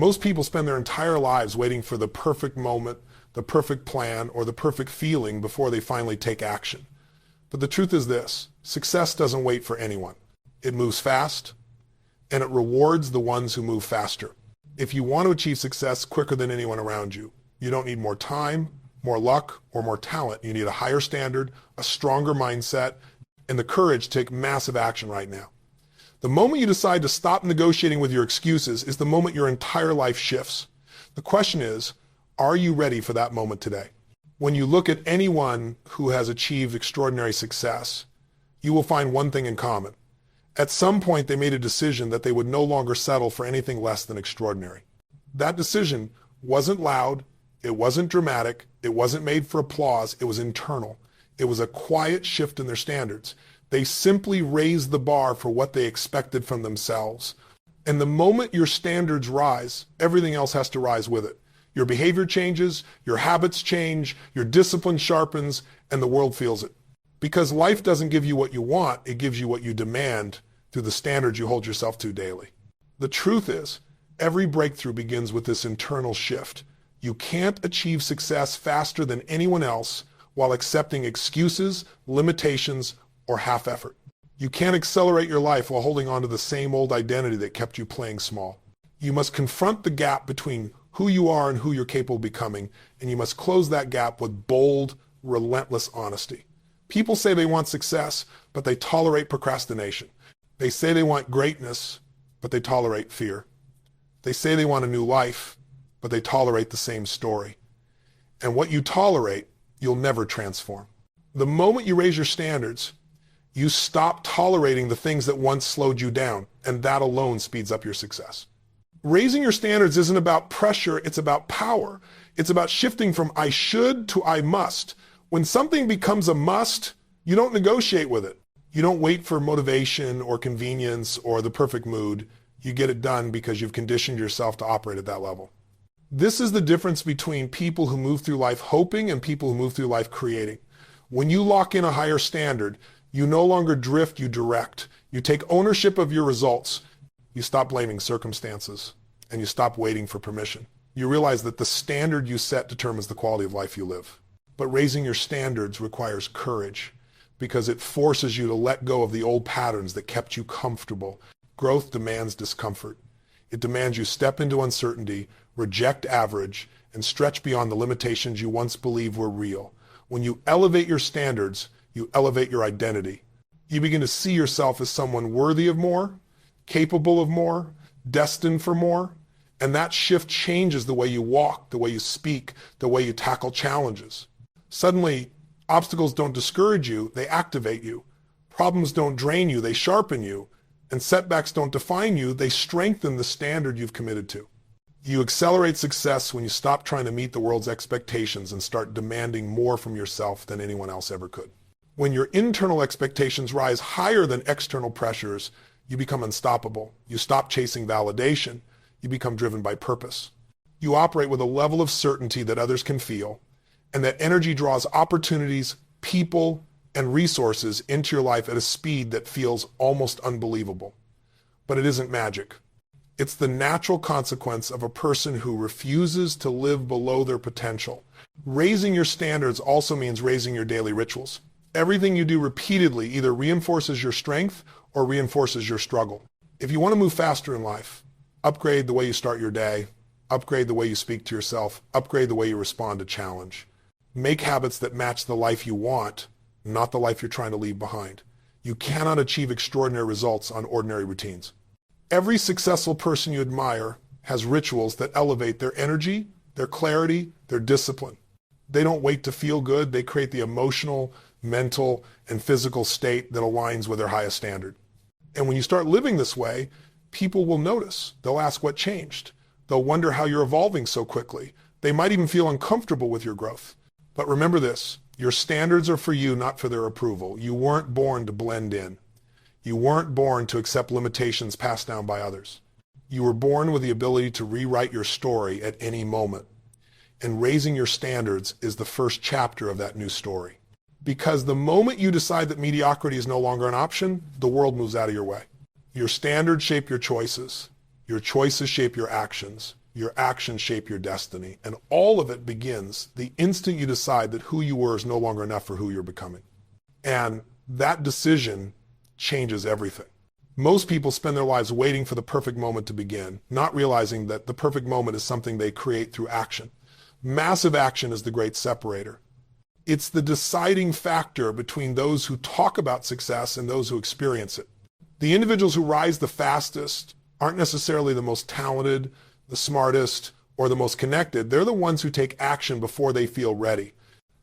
Most people spend their entire lives waiting for the perfect moment, the perfect plan, or the perfect feeling before they finally take action. But the truth is this: success doesn't wait for anyone. It moves fast, and it rewards the ones who move faster. If you want to achieve success quicker than anyone around you, you don't need more time, more luck, or more talent. You need a higher standard, a stronger mindset, and the courage to take massive action right now. The moment you decide to stop negotiating with your excuses is the moment your entire life shifts. The question is, are you ready for that moment today? When you look at anyone who has achieved extraordinary success, you will find one thing in common. At some point, they made a decision that they would no longer settle for anything less than extraordinary. That decision wasn't loud, it wasn't dramatic, it wasn't made for applause, it was internal. It was a quiet shift in their standards. They simply raised the bar for what they expected from themselves. And the moment your standards rise, everything else has to rise with it. Your behavior changes, your habits change, your discipline sharpens, and the world feels it. Because life doesn't give you what you want, it gives you what you demand through the standards you hold yourself to daily. The truth is, every breakthrough begins with this internal shift. You can't achieve success faster than anyone else while accepting excuses, limitations, or half effort. You can't accelerate your life while holding on to the same old identity that kept you playing small. You must confront the gap between who you are and who you're capable of becoming, and you must close that gap with bold, relentless honesty. People say they want success, but they tolerate procrastination. They say they want greatness, but they tolerate fear. They say they want a new life, but they tolerate the same story. And what you tolerate, you'll never transform. The moment you raise your standards, you stop tolerating the things that once slowed you down, and that alone speeds up your success. Raising your standards isn't about pressure, it's about power. It's about shifting from I should to I must. When something becomes a must, you don't negotiate with it. You don't wait for motivation or convenience or the perfect mood. You get it done because you've conditioned yourself to operate at that level. This is the difference between people who move through life hoping and people who move through life creating. When you lock in a higher standard, you no longer drift, you direct. You take ownership of your results. You stop blaming circumstances, and you stop waiting for permission. You realize that the standard you set determines the quality of life you live. But raising your standards requires courage because it forces you to let go of the old patterns that kept you comfortable. Growth demands discomfort. It demands you step into uncertainty, reject average, and stretch beyond the limitations you once believed were real. When you elevate your standards, you elevate your identity. You begin to see yourself as someone worthy of more, capable of more, destined for more, and that shift changes the way you walk, the way you speak, the way you tackle challenges. Suddenly, obstacles don't discourage you, they activate you. Problems don't drain you, they sharpen you. And setbacks don't define you, they strengthen the standard you've committed to. You accelerate success when you stop trying to meet the world's expectations and start demanding more from yourself than anyone else ever could. When your internal expectations rise higher than external pressures, you become unstoppable. You stop chasing validation. You become driven by purpose. You operate with a level of certainty that others can feel, and that energy draws opportunities, people, and resources into your life at a speed that feels almost unbelievable. But it isn't magic. It's the natural consequence of a person who refuses to live below their potential. Raising your standards also means raising your daily rituals. Everything you do repeatedly either reinforces your strength or reinforces your struggle. If you want to move faster in life, upgrade the way you start your day, upgrade the way you speak to yourself, upgrade the way you respond to challenge. Make habits that match the life you want, not the life you're trying to leave behind. You cannot achieve extraordinary results on ordinary routines. Every successful person you admire has rituals that elevate their energy, their clarity, their discipline. They don't wait to feel good, they create the emotional, mental, and physical state that aligns with their highest standard. And when you start living this way, people will notice. They'll ask what changed. They'll wonder how you're evolving so quickly. They might even feel uncomfortable with your growth. But remember this, your standards are for you, not for their approval. You weren't born to blend in. You weren't born to accept limitations passed down by others. You were born with the ability to rewrite your story at any moment. And raising your standards is the first chapter of that new story. Because the moment you decide that mediocrity is no longer an option, the world moves out of your way. Your standards shape your choices. Your choices shape your actions shape your destiny, and all of it begins the instant you decide that who you were is no longer enough for who you're becoming. And that decision changes everything. Most people spend their lives waiting for the perfect moment to begin, not realizing that the perfect moment is something they create through action. Massive action is the great separator. It's the deciding factor between those who talk about success and those who experience it. The individuals who rise the fastest aren't necessarily the most talented, the smartest, or the most connected. They're the ones who take action before they feel ready.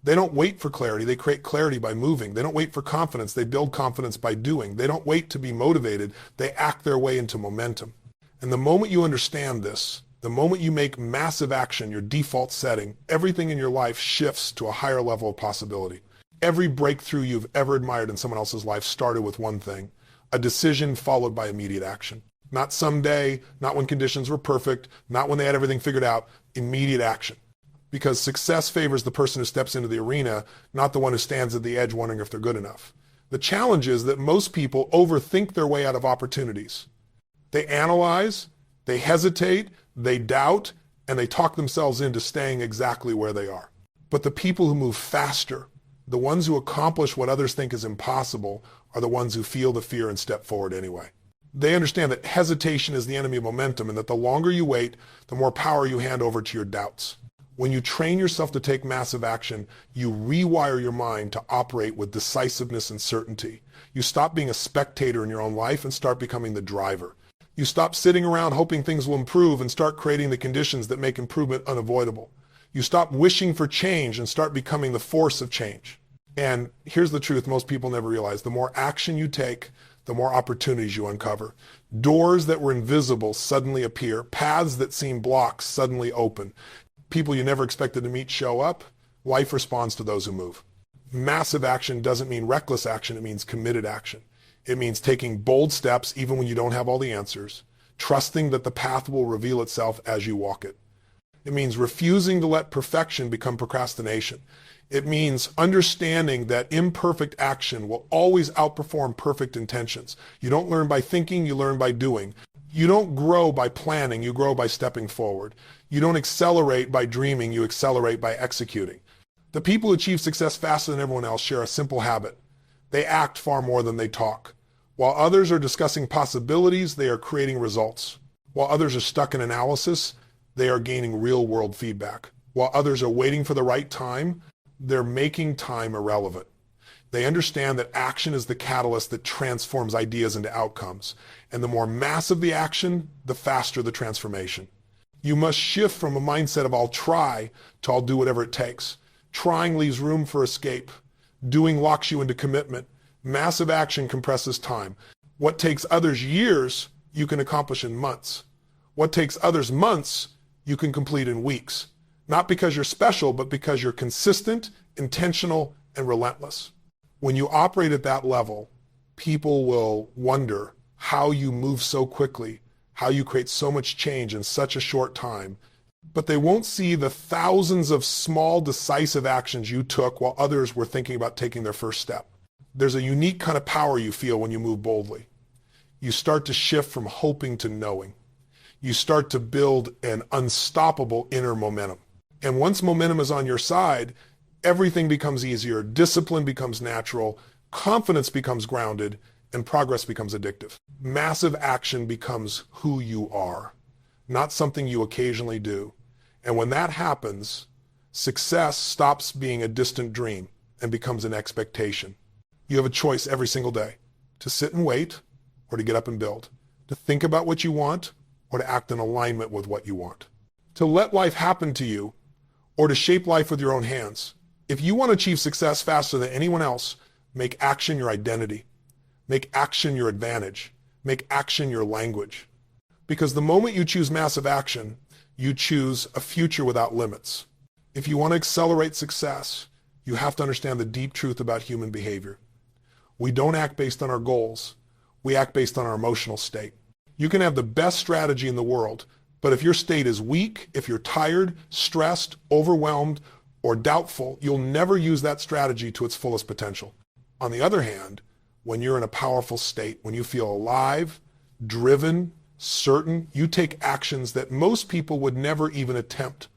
They don't wait for clarity. They create clarity by moving. They don't wait for confidence. They build confidence by doing. They don't wait to be motivated. They act their way into momentum. And the moment you understand this, the moment you make massive action your default setting, everything in your life shifts to a higher level of possibility. Every breakthrough you've ever admired in someone else's life started with one thing: a decision followed by immediate action. Not someday, not when conditions were perfect, not when they had everything figured out, immediate action. Because success favors the person who steps into the arena, not the one who stands at the edge wondering if they're good enough. The challenge is that most people overthink their way out of opportunities. They analyze, they hesitate, they doubt, and they talk themselves into staying exactly where they are. But the people who move faster, the ones who accomplish what others think is impossible, are the ones who feel the fear and step forward anyway. They understand that hesitation is the enemy of momentum, and that the longer you wait, the more power you hand over to your doubts. When you train yourself to take massive action, you rewire your mind to operate with decisiveness and certainty. You stop being a spectator in your own life and start becoming the driver. You stop sitting around hoping things will improve and start creating the conditions that make improvement unavoidable. You stop wishing for change and start becoming the force of change. And here's the truth most people never realize: the more action you take, the more opportunities you uncover. Doors that were invisible suddenly appear. Paths that seem blocked suddenly open. People you never expected to meet show up. Life responds to those who move. Massive action doesn't mean reckless action. It means committed action. It means taking bold steps even when you don't have all the answers, trusting that the path will reveal itself as you walk it. It means refusing to let perfection become procrastination. It means understanding that imperfect action will always outperform perfect intentions. You don't learn by thinking, you learn by doing. You don't grow by planning, you grow by stepping forward. You don't accelerate by dreaming, you accelerate by executing. The people who achieve success faster than everyone else share a simple habit. They act far more than they talk. While others are discussing possibilities, they are creating results. While others are stuck in analysis, they are gaining real-world feedback. While others are waiting for the right time, they're making time irrelevant. They understand that action is the catalyst that transforms ideas into outcomes. And the more massive the action, the faster the transformation. You must shift from a mindset of "I'll try" to "I'll do whatever it takes." Trying leaves room for escape. Doing locks you into commitment. Massive action compresses time. What takes others years, you can accomplish in months. What takes others months, you can complete in weeks. Not because you're special, but because you're consistent, intentional, and relentless. When you operate at that level, people will wonder how you move so quickly, how you create so much change in such a short time, but they won't see the thousands of small, decisive actions you took while others were thinking about taking their first step. There's a unique kind of power you feel when you move boldly. You start to shift from hoping to knowing. You start to build an unstoppable inner momentum. And once momentum is on your side, everything becomes easier, discipline becomes natural, confidence becomes grounded, and progress becomes addictive. Massive action becomes who you are, not something you occasionally do. And when that happens, success stops being a distant dream and becomes an expectation. You have a choice every single day: to sit and wait or to get up and build, to think about what you want or to act in alignment with what you want, to let life happen to you or to shape life with your own hands. If you want to achieve success faster than anyone else, make action your identity. Make action your advantage. Make action your language. Because the moment you choose massive action, you choose a future without limits. If you want to accelerate success, you have to understand the deep truth about human behavior. We don't act based on our goals. We act based on our emotional state. You can have the best strategy in the world, but if your state is weak, if you're tired, stressed, overwhelmed, or doubtful, you'll never use that strategy to its fullest potential. On the other hand, when you're in a powerful state, when you feel alive, driven, certain, you take actions that most people would never even attempt.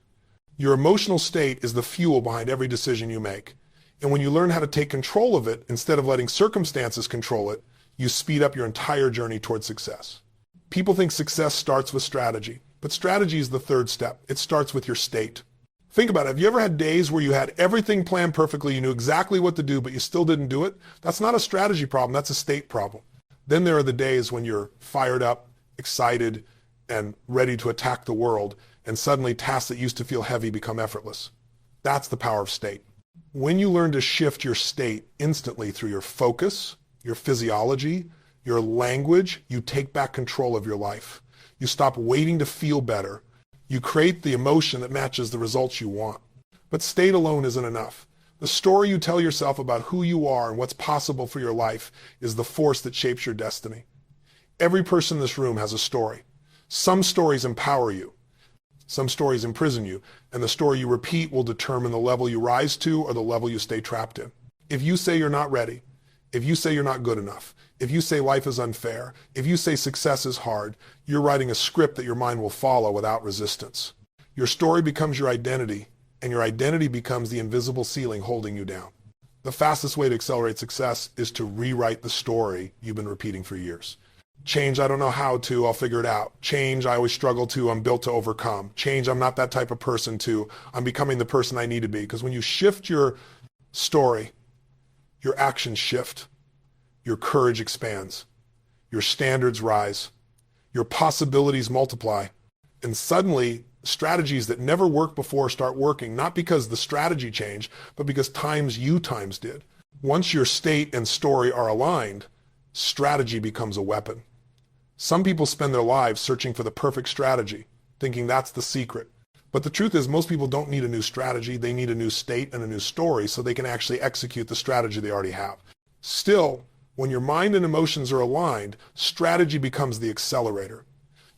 Your emotional state is the fuel behind every decision you make. And when you learn how to take control of it, instead of letting circumstances control it, you speed up your entire journey towards success. People think success starts with strategy, but strategy is the third step. It starts with your state. Think about it. Have you ever had days where you had everything planned perfectly, you knew exactly what to do, but you still didn't do it? That's not a strategy problem, that's a state problem. Then there are the days when you're fired up, excited, and ready to attack the world, and suddenly tasks that used to feel heavy become effortless. That's the power of state. When you learn to shift your state instantly through your focus, your physiology, your language, you take back control of your life. You stop waiting to feel better. You create the emotion that matches the results you want. But state alone isn't enough. The story you tell yourself about who you are and what's possible for your life is the force that shapes your destiny. Every person in this room has a story. Some stories empower you. Some stories imprison you. And the story you repeat will determine the level you rise to or the level you stay trapped in. If you say you're not ready, if you say you're not good enough, if you say life is unfair, if you say success is hard, you're writing a script that your mind will follow without resistance. Your story becomes your identity, and your identity becomes the invisible ceiling holding you down. The fastest way to accelerate success is to rewrite the story you've been repeating for years. Change, I don't know how to, I'll figure it out. Change, I always struggle to, I'm built to overcome. Change, I'm not that type of person to, I'm becoming the person I need to be. Because when you shift your story, your actions shift. Your courage expands. Your standards rise. Your possibilities multiply. And suddenly, strategies that never worked before start working, not because the strategy changed, but because times did. Once your state and story are aligned, strategy becomes a weapon. Some people spend their lives searching for the perfect strategy, thinking that's the secret. But the truth is, most people don't need a new strategy. They need a new state and a new story so they can actually execute the strategy they already have. Still, when your mind and emotions are aligned, strategy becomes the accelerator.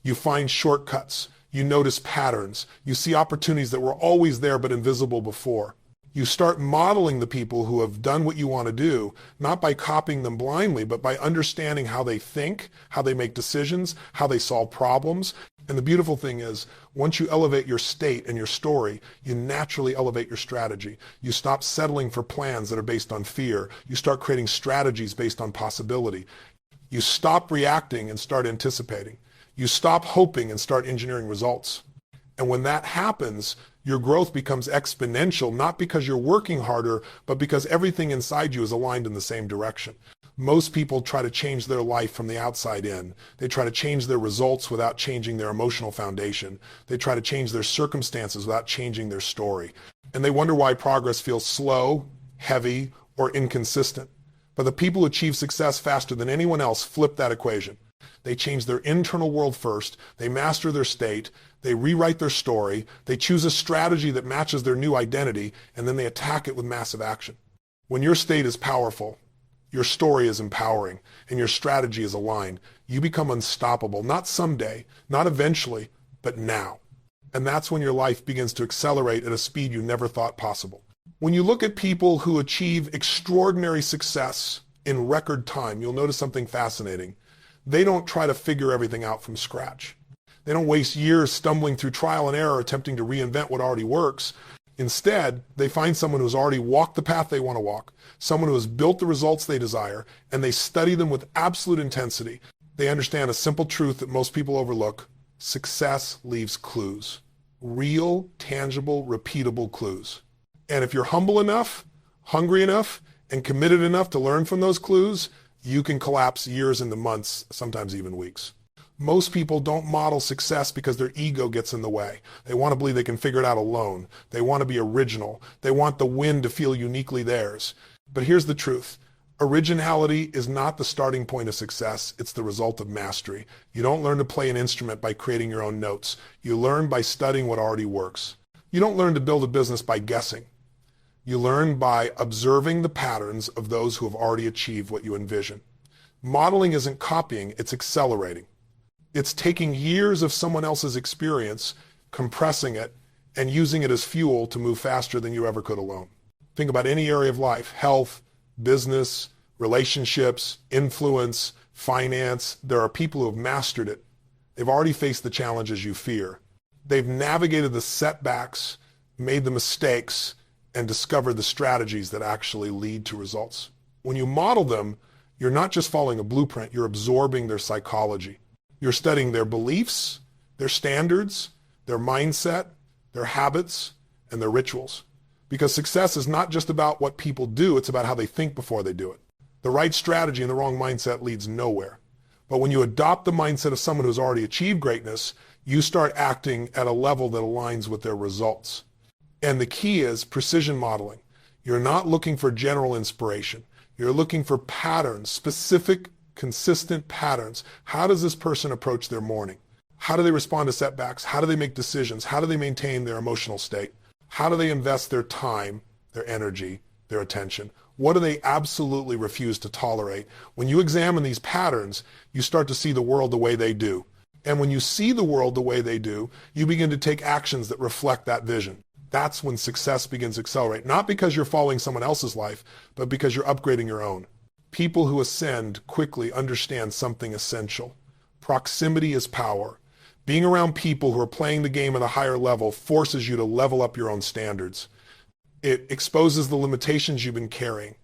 You find shortcuts. You notice patterns. You see opportunities that were always there but invisible before. You start modeling the people who have done what you want to do, not by copying them blindly, but by understanding how they think, how they make decisions, how they solve problems. And the beautiful thing is, once you elevate your state and your story, you naturally elevate your strategy. You stop settling for plans that are based on fear. You start creating strategies based on possibility. You stop reacting and start anticipating. You stop hoping and start engineering results. And when that happens, your growth becomes exponential, not because you're working harder, but because everything inside you is aligned in the same direction. Most people try to change their life from the outside in. They try to change their results without changing their emotional foundation. They try to change their circumstances without changing their story. And they wonder why progress feels slow, heavy, or inconsistent. But the people who achieve success faster than anyone else flip that equation. They change their internal world first. They master their state. They rewrite their story. They choose a strategy that matches their new identity, and then they attack it with massive action. When your state is powerful, your story is empowering, and your strategy is aligned, you become unstoppable, not someday, not eventually, but now. And that's when your life begins to accelerate at a speed you never thought possible. When you look at people who achieve extraordinary success in record time, you'll notice something fascinating. They don't try to figure everything out from scratch. They don't waste years stumbling through trial and error attempting to reinvent what already works. Instead, they find someone who's already walked the path they want to walk, someone who has built the results they desire, and they study them with absolute intensity. They understand a simple truth that most people overlook. Success leaves clues. Real, tangible, repeatable clues. And if you're humble enough, hungry enough, and committed enough to learn from those clues, you can collapse years into months, sometimes even weeks. Most people don't model success because their ego gets in the way. They want to believe they can figure it out alone. They want to be original. They want the win to feel uniquely theirs. But here's the truth. Originality is not the starting point of success. It's the result of mastery. You don't learn to play an instrument by creating your own notes. You learn by studying what already works. You don't learn to build a business by guessing. You learn by observing the patterns of those who have already achieved what you envision. Modeling isn't copying, it's accelerating. It's taking years of someone else's experience, compressing it, and using it as fuel to move faster than you ever could alone. Think about any area of life: health, business, relationships, influence, finance. There are people who have mastered it They've already faced the challenges you fear. They've navigated the setbacks, made the mistakes, and discovered the strategies that actually lead to results. When you model them, you're not just following a blueprint, you're absorbing their psychology. You're studying their beliefs, their standards, their mindset, their habits, and their rituals. Because success is not just about what people do, it's about how they think before they do it. The right strategy and the wrong mindset leads nowhere. But when you adopt the mindset of someone who's already achieved greatness, you start acting at a level that aligns with their results. And the key is precision modeling. You're not looking for general inspiration. You're looking for patterns, specific, consistent patterns. How does this person approach their morning? How do they respond to setbacks? How do they make decisions? How do they maintain their emotional state? How do they invest their time, their energy, their attention? What do they absolutely refuse to tolerate? When you examine these patterns, you start to see the world the way they do. And when you see the world the way they do, you begin to take actions that reflect that vision. That's when success begins to accelerate, not because you're following someone else's life, but because you're upgrading your own. People who ascend quickly understand something essential. Proximity is power. Being around people who are playing the game at a higher level forces you to level up your own standards. It exposes the limitations you've been carrying.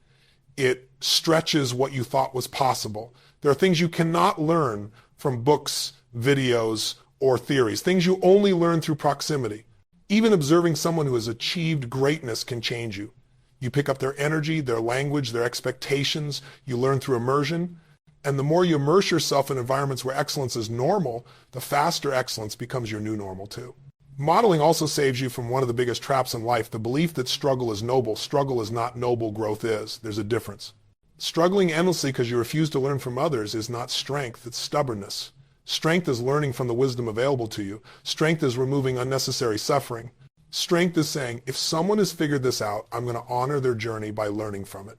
It stretches what you thought was possible. There are things you cannot learn from books, videos, or theories, things you only learn through proximity. Even observing someone who has achieved greatness can change you. You pick up their energy, their language, their expectations. You learn through immersion. And the more you immerse yourself in environments where excellence is normal, the faster excellence becomes your new normal too. Modeling also saves you from one of the biggest traps in life, the belief that struggle is noble. Struggle is not noble, growth is. There's a difference. Struggling endlessly because you refuse to learn from others is not strength, it's stubbornness. Strength is learning from the wisdom available to you. Strength is removing unnecessary suffering. Strength is saying, if someone has figured this out, I'm going to honor their journey by learning from it.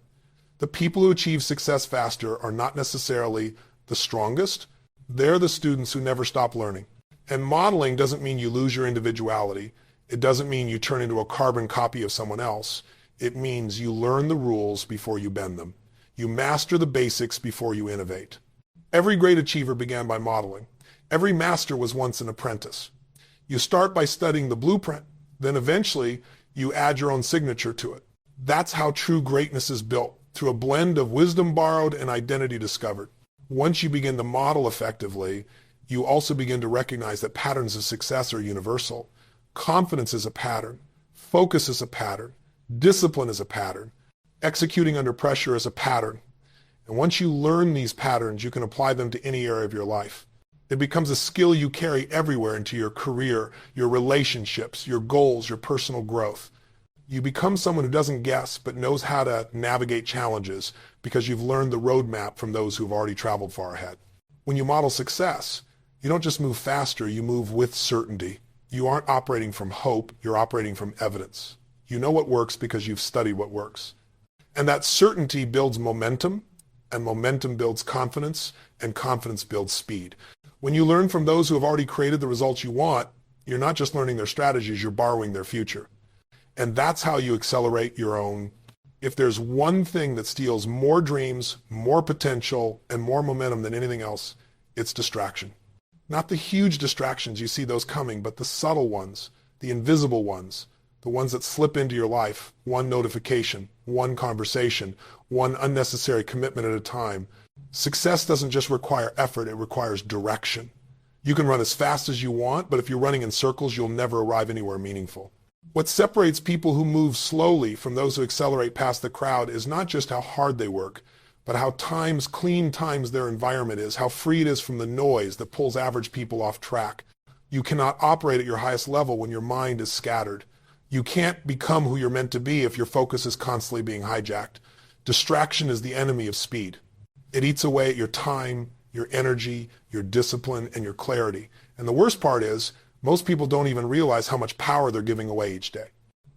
The people who achieve success faster are not necessarily the strongest. They're the students who never stop learning. And modeling doesn't mean you lose your individuality. It doesn't mean you turn into a carbon copy of someone else. It means you learn the rules before you bend them. You master the basics before you innovate. Every great achiever began by modeling. Every master was once an apprentice. You start by studying the blueprint, then eventually you add your own signature to it. That's how true greatness is built, through a blend of wisdom borrowed and identity discovered. Once you begin to model effectively, you also begin to recognize that patterns of success are universal. Confidence is a pattern. Focus is a pattern. Discipline is a pattern. Executing under pressure is a pattern. And once you learn these patterns, you can apply them to any area of your life. It becomes a skill you carry everywhere into your career, your relationships, your goals, your personal growth. You become someone who doesn't guess, but knows how to navigate challenges because you've learned the roadmap from those who've already traveled far ahead. When you model success, you don't just move faster, you move with certainty. You aren't operating from hope, you're operating from evidence. You know what works because you've studied what works. And that certainty builds momentum, and momentum builds confidence, and confidence builds speed. When you learn from those who have already created the results you want, you're not just learning their strategies, you're borrowing their future. And that's how you accelerate your own. If there's one thing that steals more dreams, more potential, and more momentum than anything else, it's distraction. Not the huge distractions, you see those coming, but the subtle ones, the invisible ones, the ones that slip into your life, one notification, one conversation, one unnecessary commitment at a time. Success doesn't just require effort, it requires direction. You can run as fast as you want, but if you're running in circles, you'll never arrive anywhere meaningful. What separates people who move slowly from those who accelerate past the crowd is not just how hard they work, but how clean times their environment is, how free it is from the noise that pulls average people off track. You cannot operate at your highest level when your mind is scattered. You can't become who you're meant to be if your focus is constantly being hijacked. Distraction is the enemy of speed. It eats away at your time, your energy, your discipline, and your clarity. And the worst part is, most people don't even realize how much power they're giving away each day.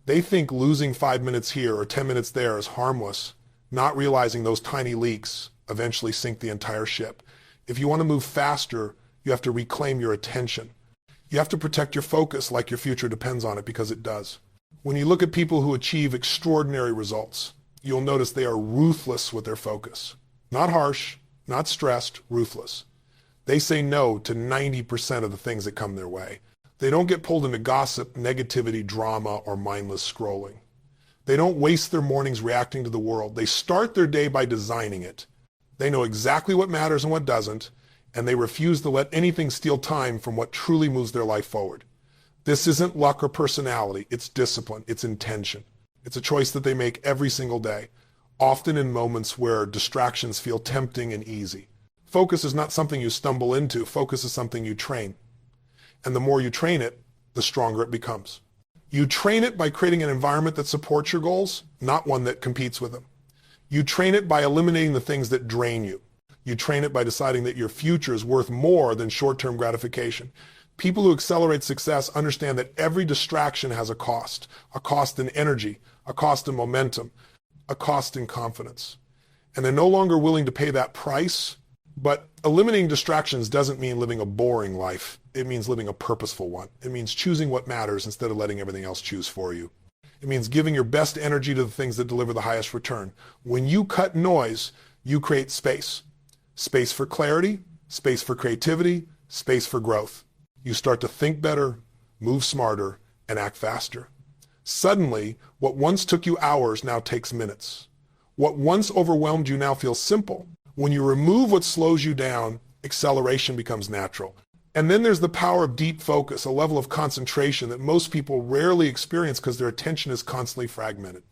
They think losing 5 minutes here or 10 minutes there is harmless, not realizing those tiny leaks eventually sink the entire ship. If you want to move faster, you have to reclaim your attention. You have to protect your focus like your future depends on it, because it does. When you look at people who achieve extraordinary results, you'll notice they are ruthless with their focus. Not harsh, not stressed, ruthless. They say no to 90% of the things that come their way. They don't get pulled into gossip, negativity, drama, or mindless scrolling. They don't waste their mornings reacting to the world. They start their day by designing it. They know exactly what matters and what doesn't, and they refuse to let anything steal time from what truly moves their life forward. This isn't luck or personality. It's discipline. It's intention. It's a choice that they make every single day, often in moments where distractions feel tempting and easy. Focus is not something you stumble into. Focus is something you train. And the more you train it, the stronger it becomes. You train it by creating an environment that supports your goals, not one that competes with them. You train it by eliminating the things that drain you. You train it by deciding that your future is worth more than short-term gratification. People who accelerate success understand that every distraction has a cost in energy, a cost in momentum, a cost in confidence. And they're no longer willing to pay that price. But eliminating distractions doesn't mean living a boring life. It means living a purposeful one. It means choosing what matters instead of letting everything else choose for you. It means giving your best energy to the things that deliver the highest return. When you cut noise, you create space. Space for clarity, space for creativity, space for growth. You start to think better, move smarter, and act faster. Suddenly, what once took you hours now takes minutes. What once overwhelmed you now feels simple. When you remove what slows you down, acceleration becomes natural. And then there's the power of deep focus, a level of concentration that most people rarely experience because their attention is constantly fragmented.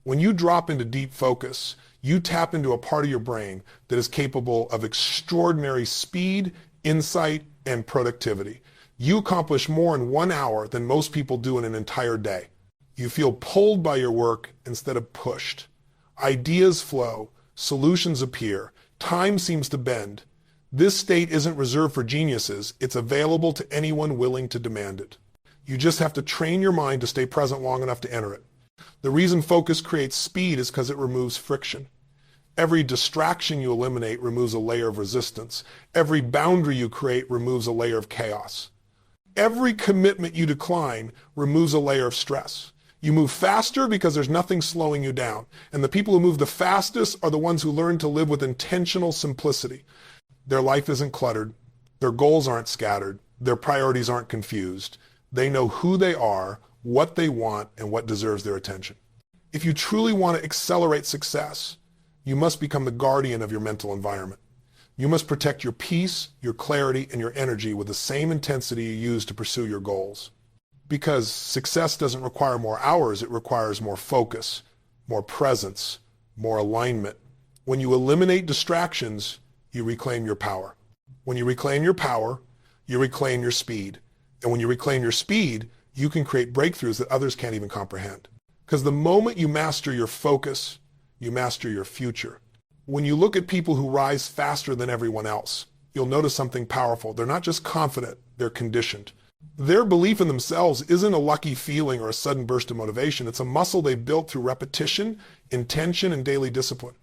When you drop into deep focus, you tap into a part of your brain that is capable of extraordinary speed, insight, and productivity. You accomplish more in 1 hour than most people do in an entire day. You feel pulled by your work instead of pushed. Ideas flow, solutions appear, time seems to bend. This state isn't reserved for geniuses. It's available to anyone willing to demand it. You just have to train your mind to stay present long enough to enter it. The reason focus creates speed is because it removes friction. Every distraction you eliminate removes a layer of resistance. Every boundary you create removes a layer of chaos. Every commitment you decline removes a layer of stress. You move faster because there's nothing slowing you down. And the people who move the fastest are the ones who learn to live with intentional simplicity. Their life isn't cluttered. Their goals aren't scattered. Their priorities aren't confused. They know who they are, what they want, and what deserves their attention. If you truly want to accelerate success, you must become the guardian of your mental environment. You must protect your peace, your clarity, and your energy with the same intensity you use to pursue your goals. Because success doesn't require more hours, it requires more focus, more presence, more alignment. When you eliminate distractions, you reclaim your power. When you reclaim your power, you reclaim your speed. And when you reclaim your speed, you can create breakthroughs that others can't even comprehend. Because the moment you master your focus, you master your future. When you look at people who rise faster than everyone else, you'll notice something powerful. They're not just confident, they're conditioned. Their belief in themselves isn't a lucky feeling or a sudden burst of motivation. It's a muscle they've built through repetition, intention, and daily discipline.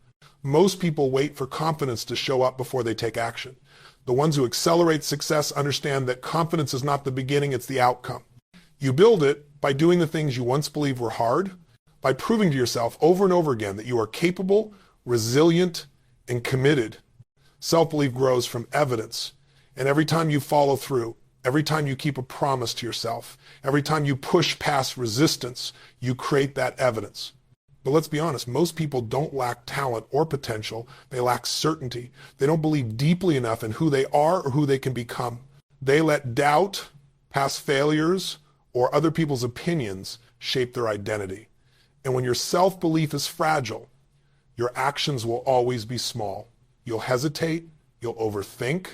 Most people wait for confidence to show up before they take action. The ones who accelerate success understand that confidence is not the beginning, it's the outcome. You build it by doing the things you once believed were hard, by proving to yourself over and over again that you are capable, resilient, and committed. Self-belief grows from evidence, and every time you follow through, every time you keep a promise to yourself, every time you push past resistance, you create that evidence. But let's be honest, most people don't lack talent or potential. They lack certainty. They don't believe deeply enough in who they are or who they can become. They let doubt, past failures, or other people's opinions shape their identity. And when your self-belief is fragile, your actions will always be small. You'll hesitate, you'll overthink,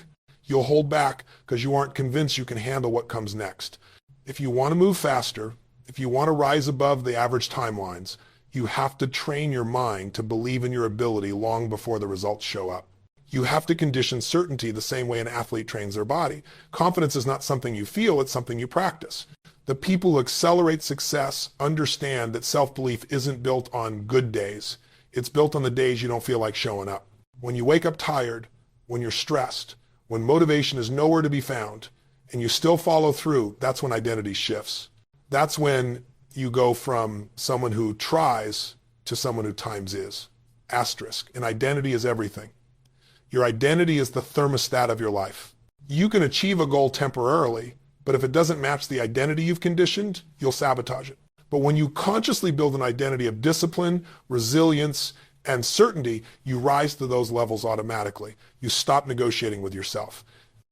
you'll hold back because you aren't convinced you can handle what comes next. If you want to move faster, if you want to rise above the average timelines, you have to train your mind to believe in your ability long before the results show up. You have to condition certainty the same way an athlete trains their body. Confidence is not something you feel, it's something you practice. The people who accelerate success understand that self-belief isn't built on good days. It's built on the days you don't feel like showing up. When you wake up tired, when you're stressed, when motivation is nowhere to be found, and you still follow through, that's when identity shifts. That's when you go from someone who tries to someone who times is. Asterisk. And identity is everything. Your identity is the thermostat of your life. You can achieve a goal temporarily, but if it doesn't match the identity you've conditioned, you'll sabotage it. But when you consciously build an identity of discipline, resilience, and certainty, you rise to those levels automatically. You stop negotiating with yourself.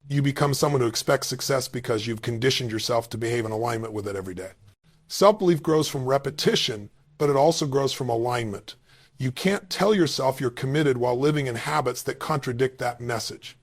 You become someone who expects success because you've conditioned yourself to behave in alignment with it every day. Self-belief grows from repetition, but it also grows from alignment. You can't tell yourself you're committed while living in habits that contradict that message.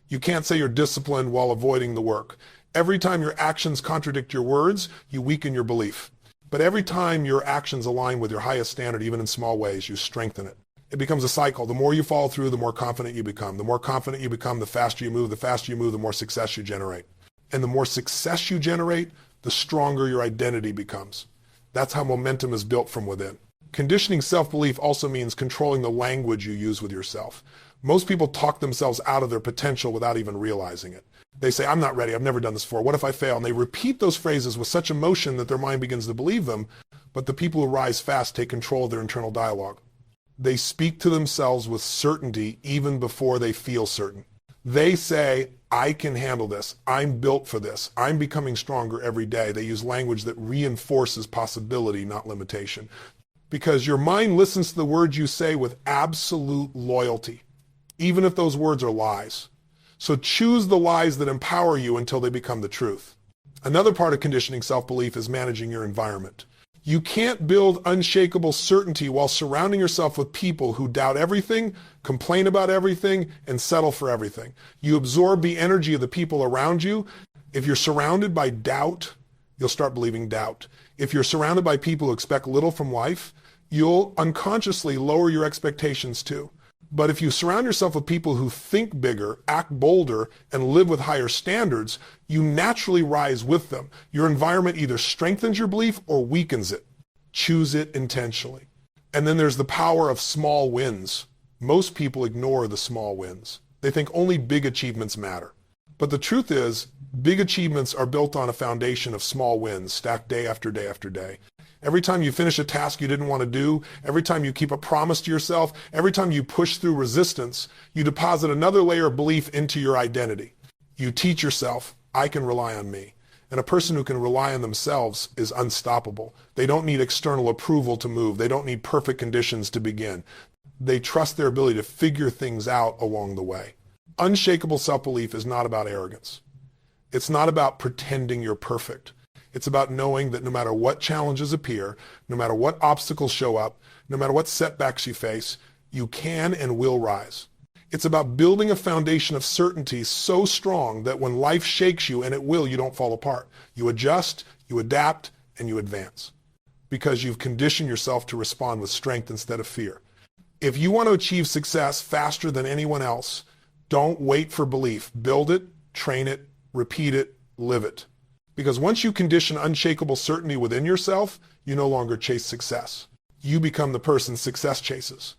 You can't say you're disciplined while avoiding the work. Every time your actions contradict your words, you weaken your belief. But every time your actions align with your highest standard, even in small ways, you strengthen it. It becomes a cycle. The more you follow through, the more confident you become. The more confident you become, the faster you move. The faster you move, the more success you generate. And the more success you generate, the stronger your identity becomes. That's how momentum is built from within. Conditioning self-belief also means controlling the language you use with yourself. Most people talk themselves out of their potential without even realizing it. They say, I'm not ready, I've never done this before, what if I fail? And they repeat those phrases with such emotion that their mind begins to believe them, but the people who rise fast take control of their internal dialogue. They speak to themselves with certainty even before they feel certain. They say, I can handle this, I'm built for this, I'm becoming stronger every day. They use language that reinforces possibility, not limitation. Because your mind listens to the words you say with absolute loyalty, even if those words are lies. So choose the lies that empower you until they become the truth. Another part of conditioning self-belief is managing your environment. You can't build unshakable certainty while surrounding yourself with people who doubt everything, complain about everything, and settle for everything. You absorb the energy of the people around you. If you're surrounded by doubt, you'll start believing doubt. If you're surrounded by people who expect little from life, you'll unconsciously lower your expectations too. But if you surround yourself with people who think bigger, act bolder, and live with higher standards, you naturally rise with them. Your environment either strengthens your belief or weakens it. Choose it intentionally. And then there's the power of small wins. Most people ignore the small wins. They think only big achievements matter. But the truth is, big achievements are built on a foundation of small wins, stacked day after day after day. Every time you finish a task you didn't want to do, every time you keep a promise to yourself, every time you push through resistance, you deposit another layer of belief into your identity. You teach yourself, I can rely on me. And a person who can rely on themselves is unstoppable. They don't need external approval to move. They don't need perfect conditions to begin. They trust their ability to figure things out along the way. Unshakable self-belief is not about arrogance. It's not about pretending you're perfect. It's about knowing that no matter what challenges appear, no matter what obstacles show up, no matter what setbacks you face, you can and will rise. It's about building a foundation of certainty so strong that when life shakes you, and it will, you don't fall apart. You adjust, you adapt, and you advance. Because you've conditioned yourself to respond with strength instead of fear. If you want to achieve success faster than anyone else, don't wait for belief. Build it, train it, repeat it, live it. Because once you condition unshakable certainty within yourself, you no longer chase success. You become the person success chases.